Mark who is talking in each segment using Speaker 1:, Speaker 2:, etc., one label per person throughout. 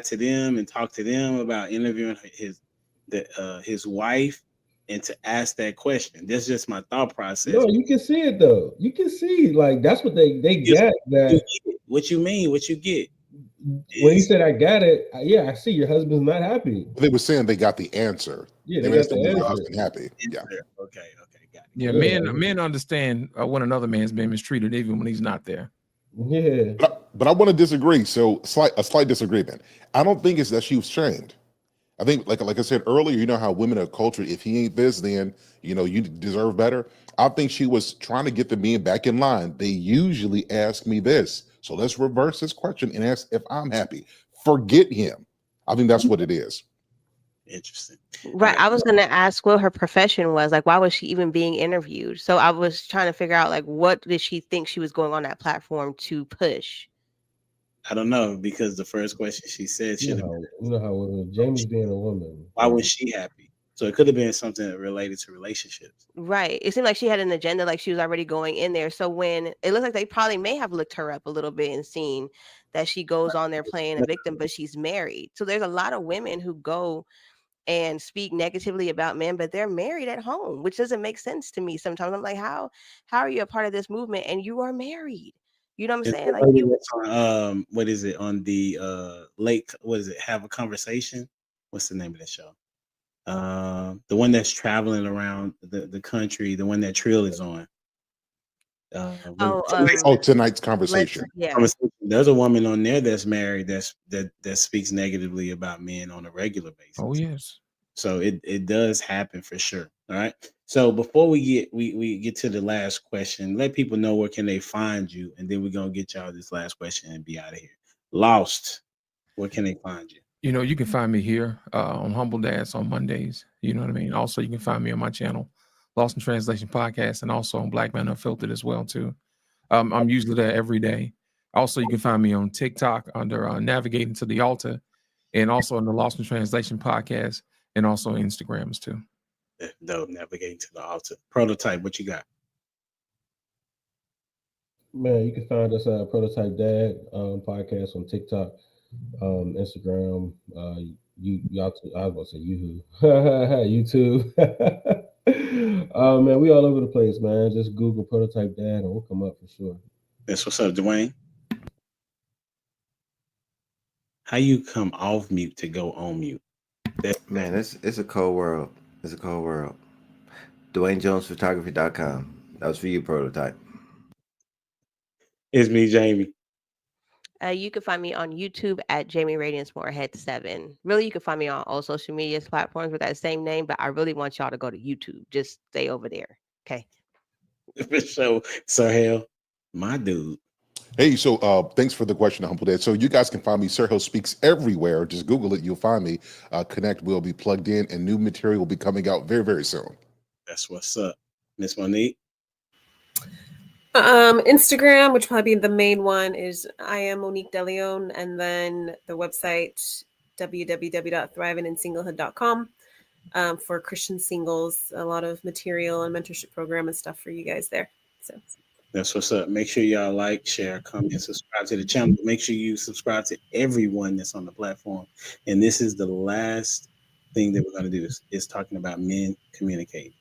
Speaker 1: to them and talk to them about interviewing his wife and to ask that question. That's just my thought process.
Speaker 2: No, you can see it though. You can see like that's what they
Speaker 1: If
Speaker 2: get that.
Speaker 1: what you mean, what you get
Speaker 2: When he
Speaker 1: is
Speaker 2: said I got it, yeah, I see your husband's not happy.
Speaker 3: They were saying they got the answer.
Speaker 2: Yeah,
Speaker 3: They
Speaker 2: they
Speaker 3: were
Speaker 2: got
Speaker 3: saying
Speaker 2: the
Speaker 3: your
Speaker 2: answer.
Speaker 3: husband happy. Yeah.
Speaker 1: okay, got it.
Speaker 4: Yeah,
Speaker 2: Yeah,
Speaker 4: men understand when another man's being mistreated, even when he's not there.
Speaker 2: yeah.
Speaker 3: But I want to disagree. So a slight disagreement. I don't think it's that she was shamed. I think, like I said earlier, you know how women are cultured. If he ain't this, then you deserve better. I think she was trying to get the men back in line. They usually ask me this, so let's reverse this question and ask if I'm happy. Forget him. I think that's what it is.
Speaker 1: Interesting. All
Speaker 5: Right.
Speaker 1: right.
Speaker 5: I was gonna ask what her profession was. Like, why was she even being interviewed? So I was trying to figure out like what did she think she was going on that platform to push?
Speaker 1: I don't know because the first question she said
Speaker 2: You
Speaker 1: should have
Speaker 2: know
Speaker 1: been,
Speaker 2: how you know how women, Jamie's being a woman.
Speaker 1: why was she happy? So it could have been something related to relationships.
Speaker 5: Right. It seemed like she had an agenda, like she was already going in there. So when it looked like they probably may have looked her up a little bit and seen that she goes on there playing a victim, but she's married. So there's a lot of women who go and speak negatively about men, but they're married at home, which doesn't make sense to me. Sometimes I'm like, how are you a part of this movement and you are married? You know what I'm
Speaker 1: It's
Speaker 5: saying?
Speaker 1: the
Speaker 5: Like
Speaker 1: lady
Speaker 5: you
Speaker 1: that's on, what is it on the lake? What is it? Have a conversation. What's the name of the show? The one that's traveling around the country. The one that Trill is on.
Speaker 5: oh
Speaker 3: Tonight's
Speaker 5: let's
Speaker 3: conversation.
Speaker 5: yeah.
Speaker 1: There's a woman on there that's married that speaks negatively about men on a regular basis.
Speaker 4: Oh yes.
Speaker 1: So it does happen for sure. All right. So before we get to the last question, let people know where can they find you, and then we're gonna get y'all this last question and be out of here. Lost, where can they find you?
Speaker 4: You can find me here on Humble Dads on Mondays. You know what I mean? Also, you can find me on my channel, Lost in Translation Podcast, and also on Black Man Unfiltered as well, too. I'm usually there every day. Also, you can find me on TikTok under Navigating to the Altar, and also on the Lost in Translation Podcast, and also Instagrams, too.
Speaker 1: Dope. Navigating to the altar. Prototype, what you got?
Speaker 2: Man, you can find us at Prototype Dad podcast on TikTok, Instagram, y'all. I was gonna say YouTube. Man, we all over the place, man. Just Google Prototype Dad and we'll come up for sure.
Speaker 1: That's what's up, Dwayne. How you come off mute to go on mute?
Speaker 6: Man, it's a cold world. It's a cold world. DwayneJonesPhotography.com. That was for you, Prototype.
Speaker 1: It's me, Jamie.
Speaker 5: You can find me on YouTube at Jamie Radiance Moorhead 7. Really, you can find me on all social media platforms with that same name, but I really want y'all to go to YouTube. Just stay over there. Okay.
Speaker 1: For sure. So hell, my dude.
Speaker 3: Hey, so thanks for the question, Humble Dad. So you guys can find me. Sir Hill Speaks everywhere. Just Google it. You'll find me. Connect will be plugged in, and new material will be coming out very, very soon.
Speaker 1: That's what's up. Miss Monique.
Speaker 7: Instagram, which probably be the main one, is I am Monique DeLeon, and then the website www.thrivinginsinglehood.com for Christian singles. A lot of material and mentorship program and stuff for you guys there. So
Speaker 1: That's what's up. Make sure y'all like, share, comment, subscribe to the channel. Make sure you subscribe to everyone that's on the platform. And this is the last thing that we're going to do is talking about men communicating.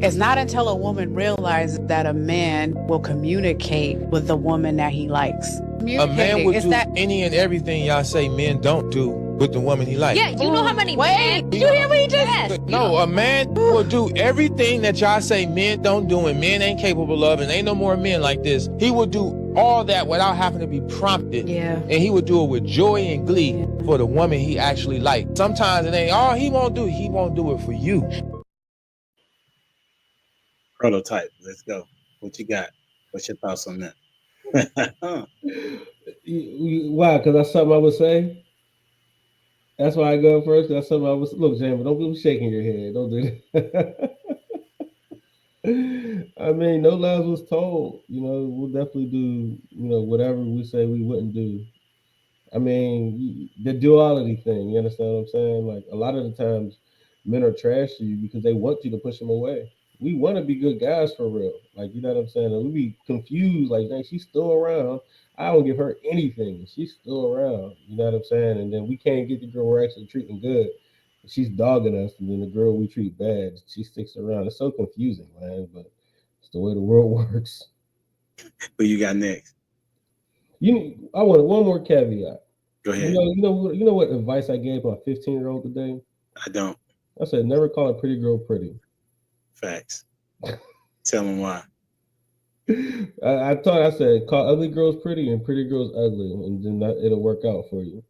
Speaker 8: It's not until a woman realizes that a man will communicate with the woman that he likes.
Speaker 9: A man would do any and everything y'all say men don't do with the woman he likes.
Speaker 10: Yeah, you know how many men? You hear what he just said?
Speaker 9: No, a man will do everything that y'all say men don't do and men ain't capable of, and ain't no more men like this. He would do all that without having to be prompted.
Speaker 8: Yeah.
Speaker 9: And he would do it with joy and glee for the woman he actually liked. Sometimes it ain't all he won't do it for you.
Speaker 1: Prototype. Let's go. What you got? What's your thoughts on that?
Speaker 2: Why? Because that's something I would say. That's why I go first. That's something I was. Look, Jamie, don't be shaking your head. Don't do that. I mean, no lies was told. We'll definitely do. Whatever we say we wouldn't do. I mean, the duality thing. You understand what I'm saying? Like a lot of the times, men are trash to you because they want you to push them away. We want to be good guys for real. Like, you know what I'm saying? And we be confused. Like, dang, she's still around. I don't give her anything. She's still around. You know what I'm saying? And then we can't get the girl we're actually treating good. She's dogging us, and then the girl we treat bad, she sticks around. It's so confusing, man. But it's the way the world works.
Speaker 1: Who you got next?
Speaker 2: I want one more caveat.
Speaker 1: Go ahead.
Speaker 2: You know what advice I gave my 15-year-old today?
Speaker 1: I don't.
Speaker 2: I said, never call a pretty girl pretty.
Speaker 1: Facts. Tell them why.
Speaker 2: I said, call ugly girls pretty and pretty girls ugly, and then it'll work out for you.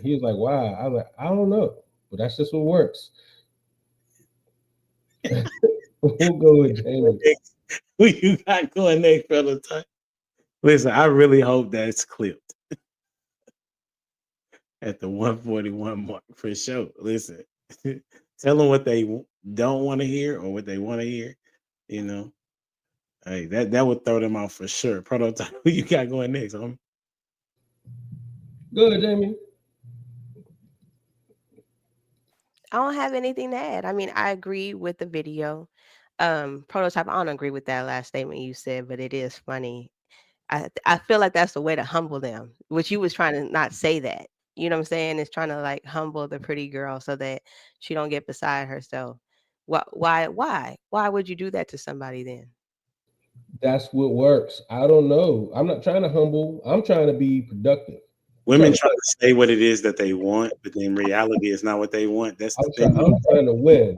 Speaker 2: He was like, why? I was like, I don't know, but that's just what works. We'll go with Jamie.
Speaker 1: Who you got going next, brother? Listen, I really hope that's clipped at the 141 mark for sure. Listen, tell them what they don't want to hear or what they want to hear. You know, hey, that would throw them out for sure. Prototype, who you got going next, homie?
Speaker 2: Go ahead, Jamie.
Speaker 5: I don't have anything to add. I mean, I agree with the video. Prototype, I don't agree with that last statement you said, but it is funny. I feel like that's the way to humble them, which you was trying to not say that. You know what I'm saying? It's trying to like humble the pretty girl so that she don't get beside herself. Why would you do that to somebody then?
Speaker 2: That's what works. I don't know. I'm not trying to humble. I'm trying to be productive.
Speaker 1: Women try to say what it is that they want, but in reality, it's not what they want. That's the thing.
Speaker 2: I'm trying to win.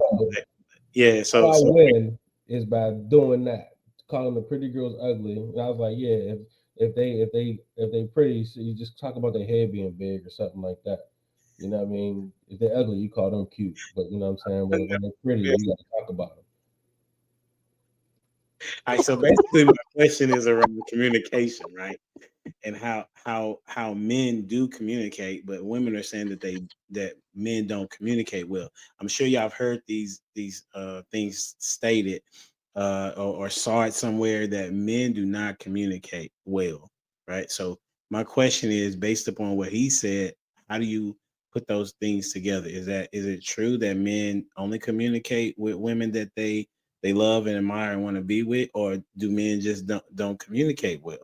Speaker 1: Yeah, so
Speaker 2: how I win is by doing that, calling the pretty girls ugly. And I was like, yeah, if they pretty, so you just talk about their head being big or something like that. You know what I mean? If they're ugly, you call them cute. But you know what I'm saying? When they're pretty, you got to talk about them.
Speaker 1: All right, so basically my question is around communication, right? And how men do communicate, but women are saying that men don't communicate well. I'm sure y'all have heard these things stated or saw it somewhere that men do not communicate well, right? So my question is, based upon what he said, how do you put those things together? Is it true that men only communicate with women that they love and admire and want to be with, or do men just don't communicate well?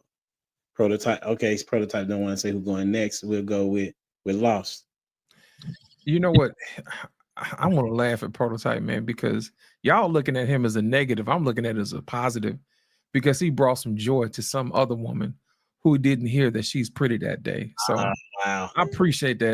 Speaker 1: Prototype. Okay, Prototype don't want to say who's going next. We'll go with Lost.
Speaker 4: You know what? I want to laugh at Prototype, man, because y'all looking at him as a negative. I'm looking at it as a positive because he brought some joy to some other woman who didn't hear that she's pretty that day. So
Speaker 1: wow.
Speaker 4: I appreciate that.